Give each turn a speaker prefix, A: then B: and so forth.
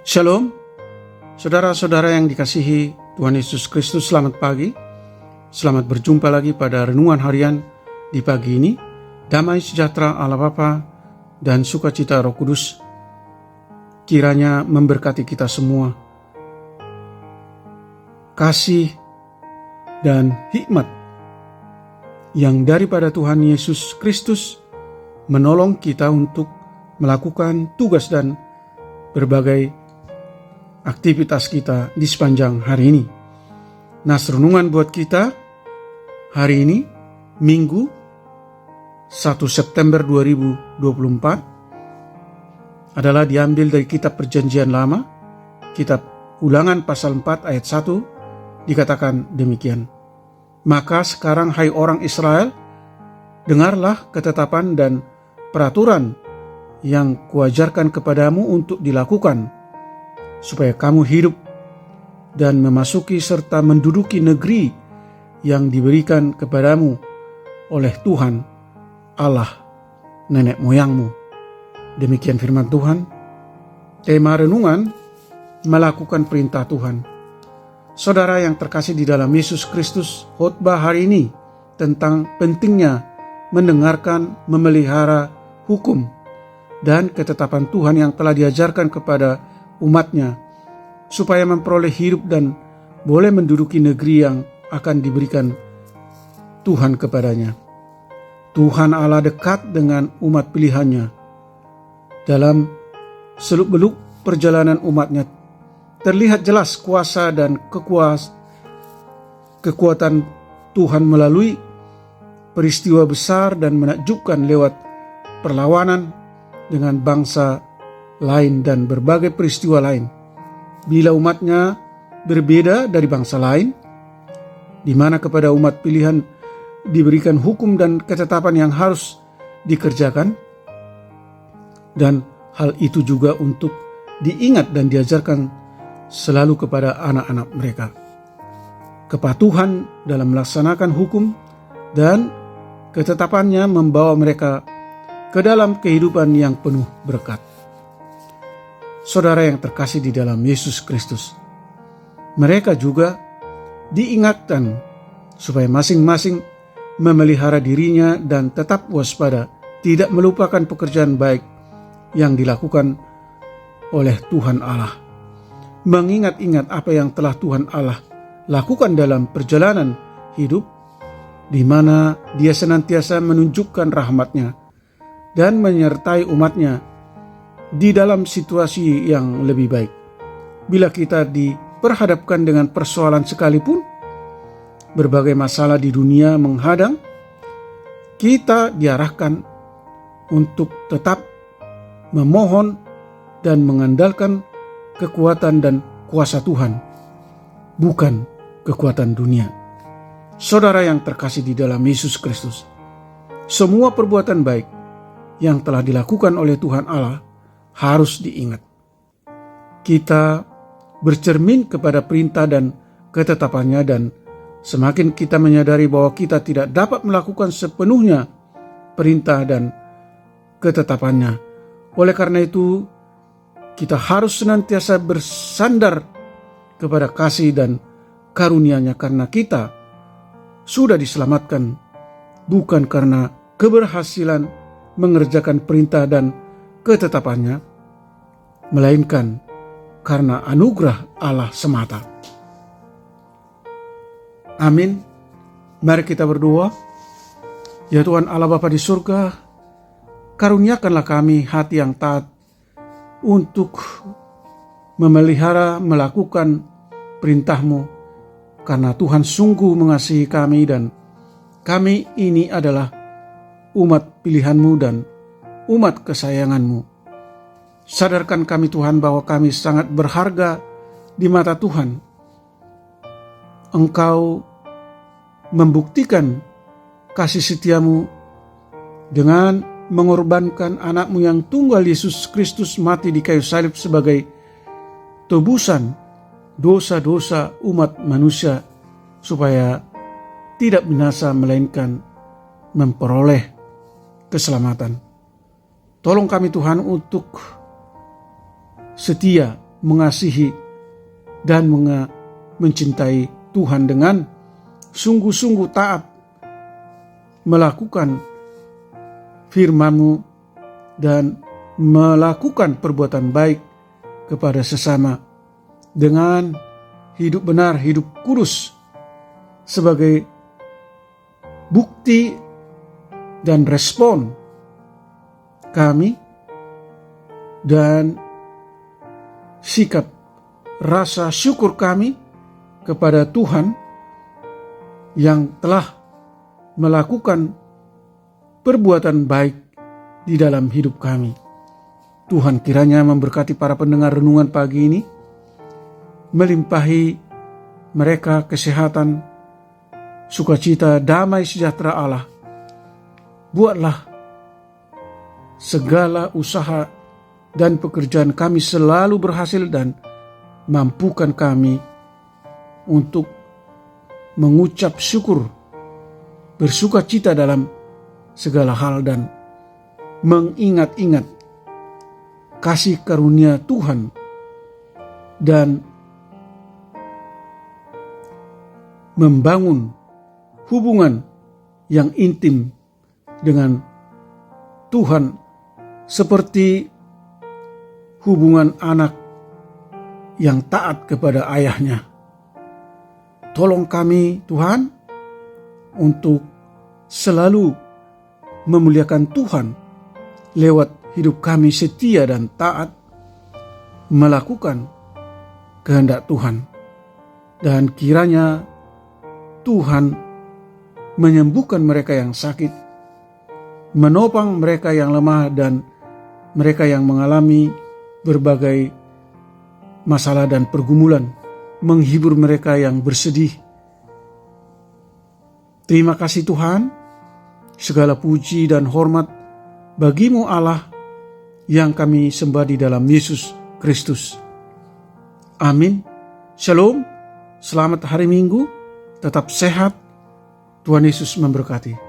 A: Shalom, saudara-saudara yang dikasihi Tuhan Yesus Kristus, selamat pagi. Selamat berjumpa lagi pada renungan harian di pagi ini. Damai sejahtera Allah Bapa dan sukacita Roh Kudus kiranya memberkati kita semua. Kasih dan hikmat yang daripada Tuhan Yesus Kristus menolong kita untuk melakukan tugas dan berbagai aktivitas kita di sepanjang hari ini. Nas renungan buat kita hari ini, Minggu 1 September 2024, adalah diambil dari kitab Perjanjian Lama, kitab Ulangan pasal 4 ayat 1, dikatakan demikian. Maka sekarang hai orang Israel, dengarlah ketetapan dan peraturan yang kuajarkan kepadamu untuk dilakukan, supaya kamu hidup dan memasuki serta menduduki negeri yang diberikan kepadamu oleh Tuhan Allah nenek moyangmu. Demikian firman Tuhan. Tema renungan, melakukan perintah Tuhan. Saudara yang terkasih di dalam Yesus Kristus, khotbah hari ini tentang pentingnya mendengarkan, memelihara hukum dan ketetapan Tuhan yang telah diajarkan kepada umatnya, supaya memperoleh hidup dan boleh menduduki negeri yang akan diberikan Tuhan kepadanya. Tuhan Allah dekat dengan umat pilihannya. Dalam seluk-beluk perjalanan umatnya, terlihat jelas kuasa dan kekuatan Tuhan melalui peristiwa besar dan menakjubkan lewat perlawanan dengan bangsa lain dan berbagai peristiwa lain. Bila umatnya berbeda dari bangsa lain, di mana kepada umat pilihan diberikan hukum dan ketetapan yang harus dikerjakan, dan hal itu juga untuk diingat dan diajarkan selalu kepada anak-anak mereka. Kepatuhan dalam melaksanakan hukum dan ketetapannya membawa mereka ke dalam kehidupan yang penuh berkat. Saudara yang terkasih di dalam Yesus Kristus, mereka juga diingatkan supaya masing-masing memelihara dirinya dan tetap waspada, tidak melupakan pekerjaan baik yang dilakukan oleh Tuhan Allah. Mengingat-ingat apa yang telah Tuhan Allah lakukan dalam perjalanan hidup, di mana Dia senantiasa menunjukkan rahmat-Nya dan menyertai umat-Nya di dalam situasi yang lebih baik. Bila kita diperhadapkan dengan persoalan sekalipun, berbagai masalah di dunia menghadang, kita diarahkan untuk tetap memohon dan mengandalkan kekuatan dan kuasa Tuhan, bukan kekuatan dunia. Saudara yang terkasih di dalam Yesus Kristus, semua perbuatan baik yang telah dilakukan oleh Tuhan Allah harus diingat. Kita bercermin kepada perintah dan ketetapannya, dan semakin kita menyadari bahwa kita tidak dapat melakukan sepenuhnya perintah dan ketetapannya. Oleh karena itu, kita harus senantiasa bersandar kepada kasih dan karunia-Nya, karena kita sudah diselamatkan bukan karena keberhasilan mengerjakan perintah dan ketetapannya, melainkan karena anugerah Allah semata. Amin. Mari kita berdoa. Ya Tuhan Allah Bapa di surga, karuniakanlah kami hati yang taat untuk memelihara, melakukan perintah-Mu, karena Tuhan sungguh mengasihi kami dan kami ini adalah umat pilihan-Mu dan umat kesayangan-Mu. Sadarkan kami Tuhan bahwa kami sangat berharga di mata Tuhan. Engkau membuktikan kasih setia-Mu dengan mengorbankan anak-Mu yang tunggal, Yesus Kristus, mati di kayu salib sebagai tebusan dosa-dosa umat manusia, supaya tidak binasa melainkan memperoleh keselamatan. Tolong kami Tuhan untuk setia mengasihi dan mencintai Tuhan dengan sungguh-sungguh taat, melakukan firman-Mu dan melakukan perbuatan baik kepada sesama dengan hidup benar, hidup kudus sebagai bukti dan respon kami dan sikap rasa syukur kami kepada Tuhan yang telah melakukan perbuatan baik di dalam hidup kami. Tuhan kiranya memberkati para pendengar renungan pagi ini, melimpahi mereka kesehatan, sukacita, damai sejahtera Allah. Buatlah segala usaha dan pekerjaan kami selalu berhasil dan mampukan kami untuk mengucap syukur, bersukacita dalam segala hal dan mengingat-ingat kasih karunia Tuhan dan membangun hubungan yang intim dengan Tuhan seperti hubungan anak yang taat kepada ayahnya. Tolong kami Tuhan untuk selalu memuliakan Tuhan lewat hidup kami setia dan taat melakukan kehendak Tuhan. Dan kiranya Tuhan menyembuhkan mereka yang sakit, menopang mereka yang lemah dan mereka yang mengalami berbagai masalah dan pergumulan, menghibur mereka yang bersedih. Terima kasih Tuhan, segala puji dan hormat bagi-Mu Allah yang kami sembah di dalam Yesus Kristus. Amin. Shalom, selamat hari Minggu, tetap sehat, Tuhan Yesus memberkati.